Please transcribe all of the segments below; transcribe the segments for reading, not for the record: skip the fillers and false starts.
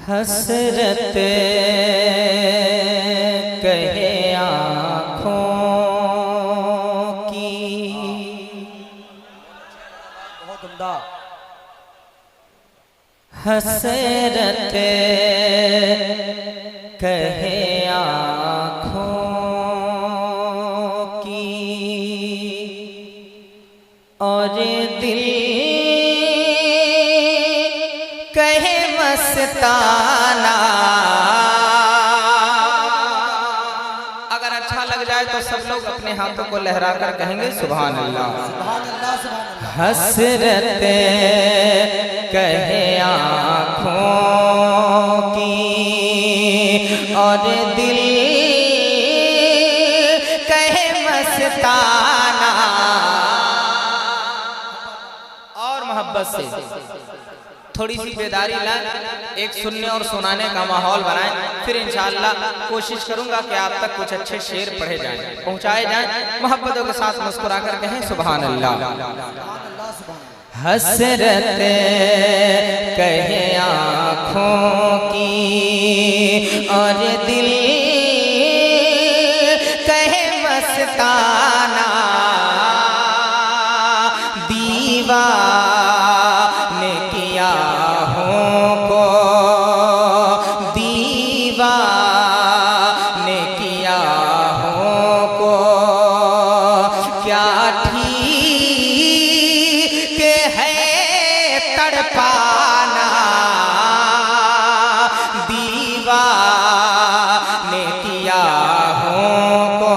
हसरत कहे आँखों की। बहुत उम्दा। हसरत कहे आँखों की और दिल कहे मस्ताना। अगर अच्छा लग जाए तो सब लोग अपने हाथों को लहराकर कहेंगे सुभान अल्लाह। हसरत कहे आँखों की और दिल कहे मस्ताना। और मोहब्बत से थोड़ी सी बेदारी लाएं, एक सुनने और सुनाने का माहौल बनाएं, फिर इंशाअल्लाह कोशिश करूंगा कि आप तक कुछ अच्छे शेर पढ़े जाएं, पहुंचाए जाएं। मोहब्बतों के साथ मुस्कुराकर कहें सुभान अल्लाह। हसरत कहे आँखों की और दिल कहे मस्ताना। दीवाने किया को दीवाने किया को क्या ठीक है तड़पाना। दीवाने किया को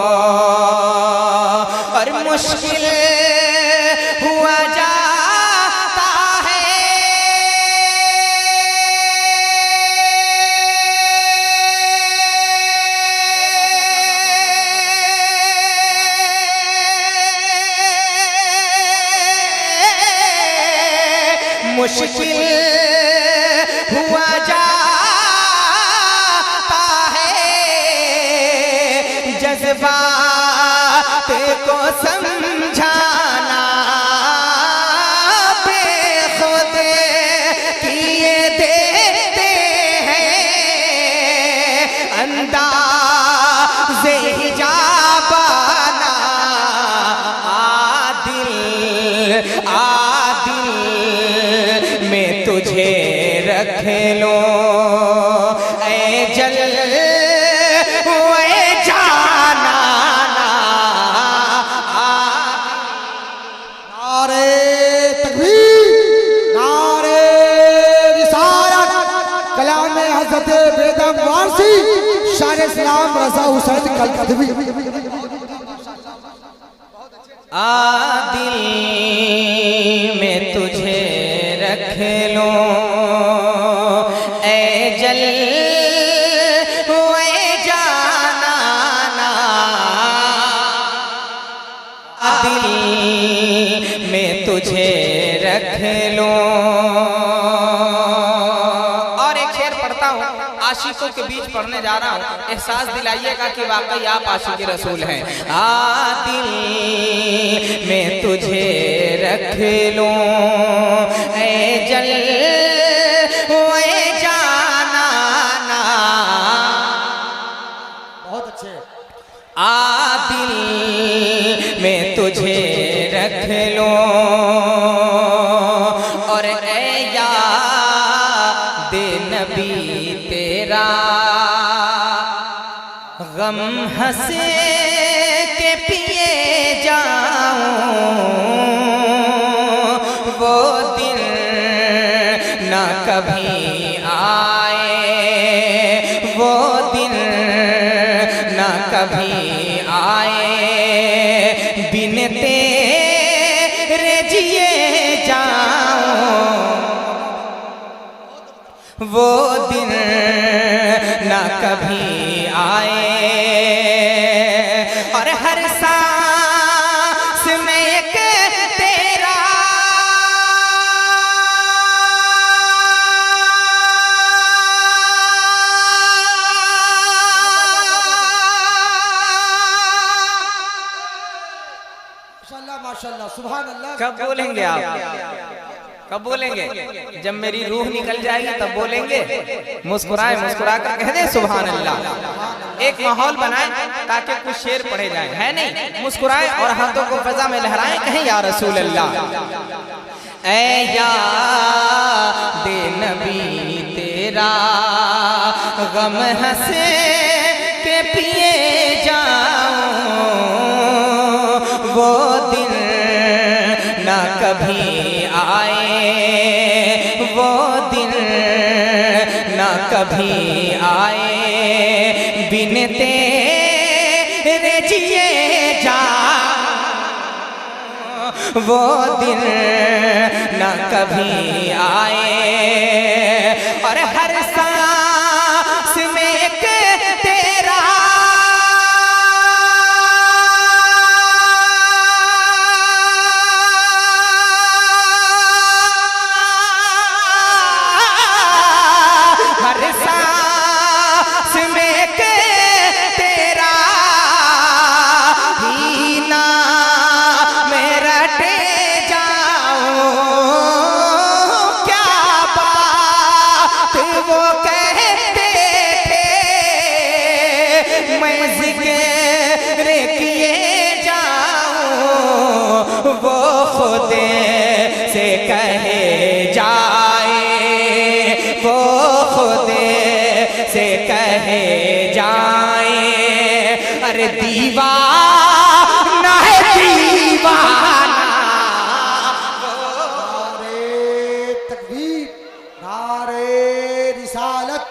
और मुश्किल हुआ जाता है मुश्किल हुआ जाता है जज्बात को समझाना। बेखुद किए देते हैं अंदाज़े हिजाबाना। आदिल में तुझे रख लो ऐ जल ए जाना। नारे तकबीर, नारे रिसालत, कलाम हज़रत बेदम वारसी शान इस्लाम रज़ा हुसैन कलकतवी। आदिल में तुझे रख लो ऐ जल ए जाना। आदिल में तुझे रख लो। और एक शेर पढ़ता हूँ, आशिकों के बीच पढ़ने जा रहा हूँ, एहसास दिलाइएगा कि वाकई आप आशिक रसूल हैं। आदिल में तुझे रख लो ऐ जल ए जाना। बहुत अच्छे। आदिल में तुझे रख लो और ऐ याद नबी तेरा गम हंसे के पिए जाऊं। वो दिन ना कभी आए, वो दिन ना कभी आए बिन तेरे जिए जाऊं। वो दिन ना कभी आए और हर सांस में एक तेरा माशाल्लाह माशाल्लाह सुभान अल्लाह। कब बोलेंगे आप? कब बोलेंगे? जब मेरी रूह निकल जाएगी तब बोलेंगे। मुस्कुराए, मुस्कुरा कर कह दे सुभान अल्लाह। एक माहौल बनाए ताकि कुछ शेर पढ़े जाए, है नहीं? मुस्कुराए और हाथों को फजा में लहराएं, कहें या रसूल अल्लाह। ऐ याद नबी तेरा गम हंसे के पिए जाऊं, वो दिन ना कभी आए, वो दिन ना कभी आए, बिन तेरे जिए जाऊं, वो दिन ना कभी आए। और हर सांस में एक तेरा हर सांस में एक तेरा ही नाम रटे जाऊं। क्या बात वो कहते थे, मैं जिक्र किए जाऊं, वो खुद से कहे जाए, वो खुद से कहे जाए। अरे दीवाना है दीवाना, नारे तकबीर, नारे रिसालत,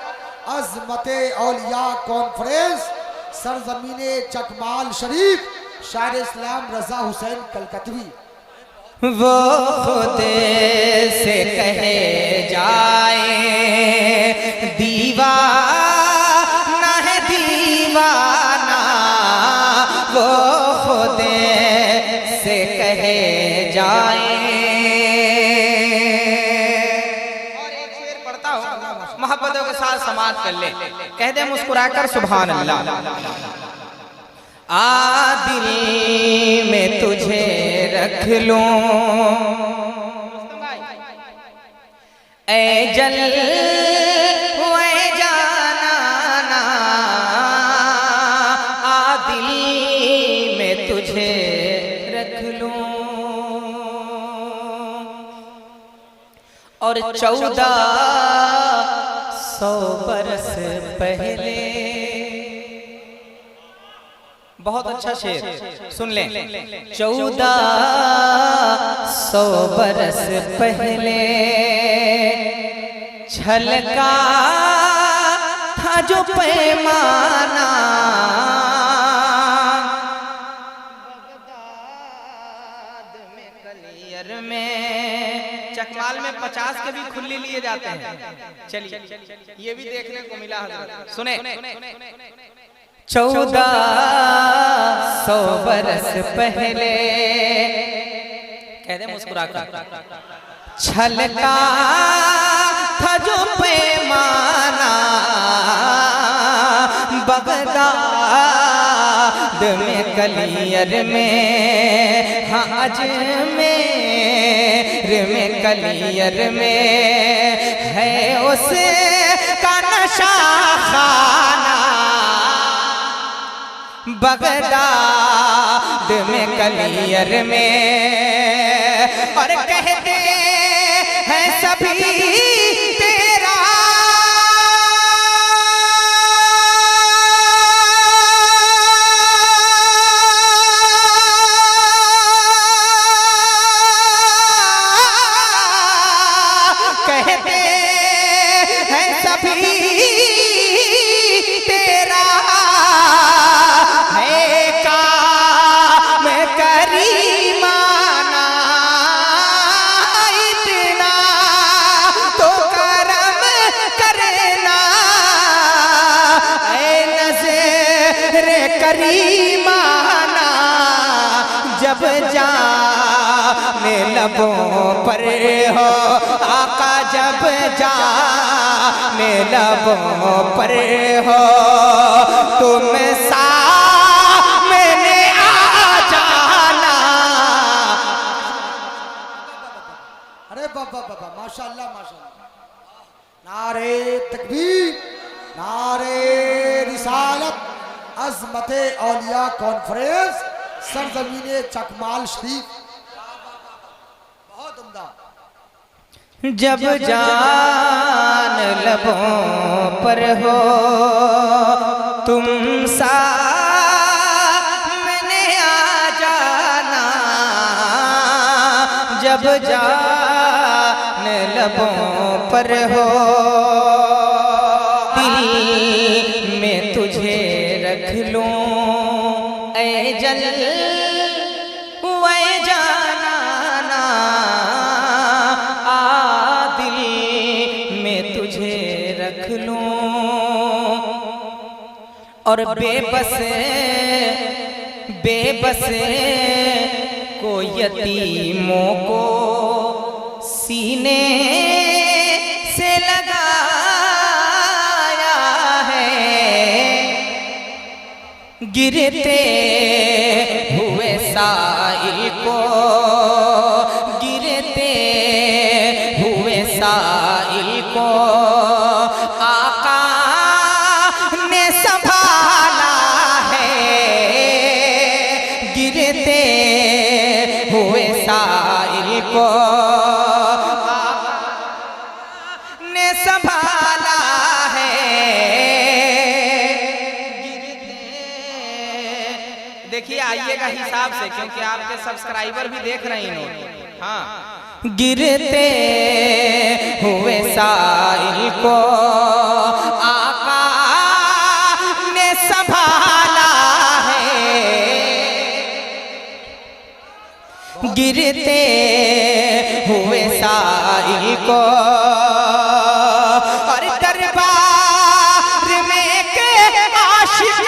अज़मते औलिया कॉन्फ्रेंस, सरजमीने चकमाल शरीफ, शायर इस्लाम रजा हुसैन कलकतवी। वो खुद से कहे जाए, दीवाना है दीवाना, वो खुद से कहे जाए। और एक शेर पढ़ता हूँ, मोहब्बतों के साथ समाप्त कर ले, कह दे मुस्कुराकर सुभान अल्लाह। आ दिल में तुझे रख लूं, ऐ जल ऐ जाना, आ दिल में तुझे रख लूं। और 1400 बरस पहले, बहुत अच्छा शेर सुन लें। 1400 बरस पहले छलका था जो पैमाना, बगदाद में कलियर में, चकमाल में 50 के भी खुली लिए जाते हैं। चलिए ये भी देखने को मिला हज़रत, सुने। 1400 बरस पहले, कह दे मुस्कुरा कर, छलका था जो पैमाना, बगदाद में कलियर में, हाँ अजमेर में कलियर में, है उसका नशा खाना, बगदाद में कलियर में। और कहते हैं सभी तेरा कहते हैं सभी तेरा करीमाना, जब जाने लबों पर हो आका, जब जाने लबों पर हो तुम सामने आ जाना। अरे बाबा माशाअल्लाह माशाअल्लाह। नारे तकबीर, नारे रिसालत, अज़मते औलिया कॉन्फ्रेंस, सरजमीने चकमाल शरीफ। बहुत उम्दा। जब जान लबों पर हो तुम सामने आ जाना, जब जान लबों पर हो दिल में तुझे रख लूं ऐ जल वै जाना, आ दिल में तुझे रख लूं। और बेबस बेबस को यतीमों को सीने से लगाया है, गिरते हुए साइल को, गिरते हुए साइल को आका ने संभाला है, गिरते हुए साइल को ने संभाला है। देखिए आइएगा हिसाब से, क्योंकि आपके सब्सक्राइबर भी देख रहे हैं। हाँ, गिरते हुए साइल को आका ने संभाला है, गिरते हुए साइल को। और दरबार में के आशिक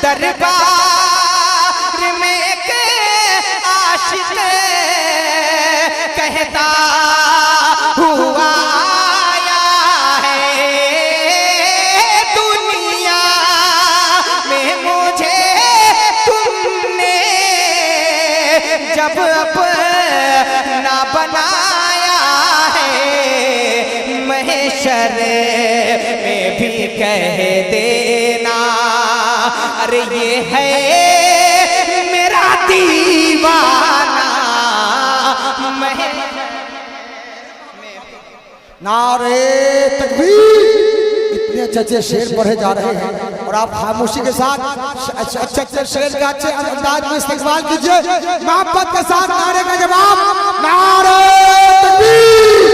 दरबार में के आशिक कहता हुआ आया है, दुनिया में मुझे तुमने जब अपना बनाया है, महशर में भी कह देना अरे ये है मेरा दीवाना। नारे तकबीर। इतने अच्छे शेर पढ़े जा रहे हैं और आप खामोशी के साथ अच्छे शेर का अच्छे अंदाज में इस्तेमाल कीजिए, मोहब्बत के साथ नारे का जवाब। नारे तकबीर,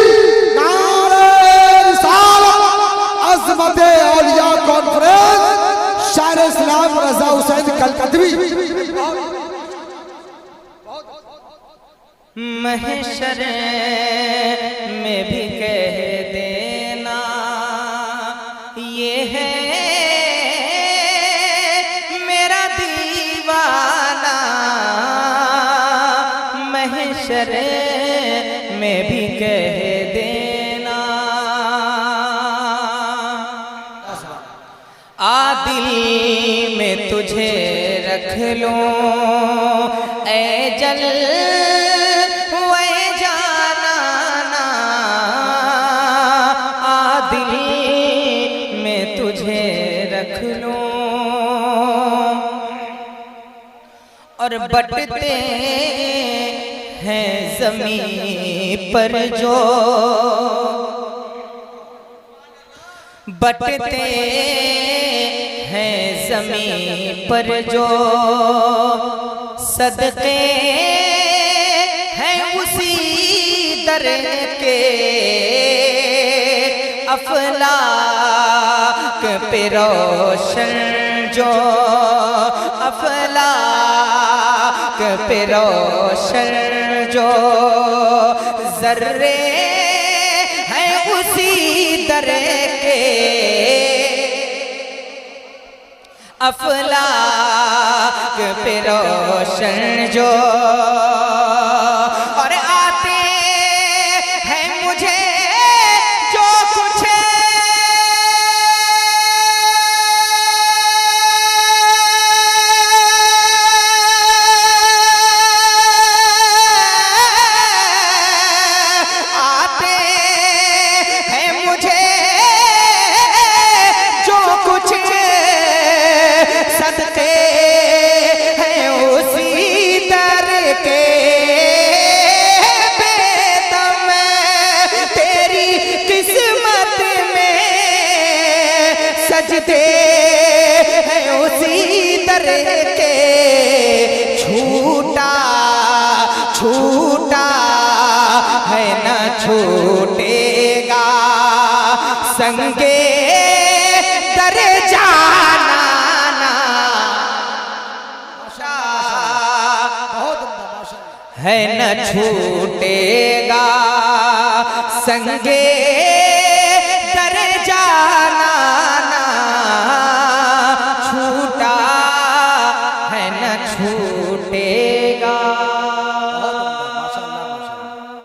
नारे रिसालत, अज़मते औलिया कॉन्फ्रेंस, शायर इस्लाम रज़ा हुसैन कलकतवी। महशर में भी कह देना ये है मेरा दीवाना, महशर में भी कह देना। आ दिल में तुझे रख लूं ऐ जल और बटते हैं ज़मीं पर जो, बटते हैं ज़मीं पर जो सदके हैं उसी दर के, अफलाक पे रोशन जो, अफलाक पे रोशन जो जर्रे हैं उसी दर के, अफलाक पे रोशन जो। और आते हैं मुझे जो कुछ सजदे हैं उसी दर के, छूटा छूटा है न छूटेगा संगे दर जाना ना, है न छूटेगा संगे दर जाना ना, छूटा है न छूटे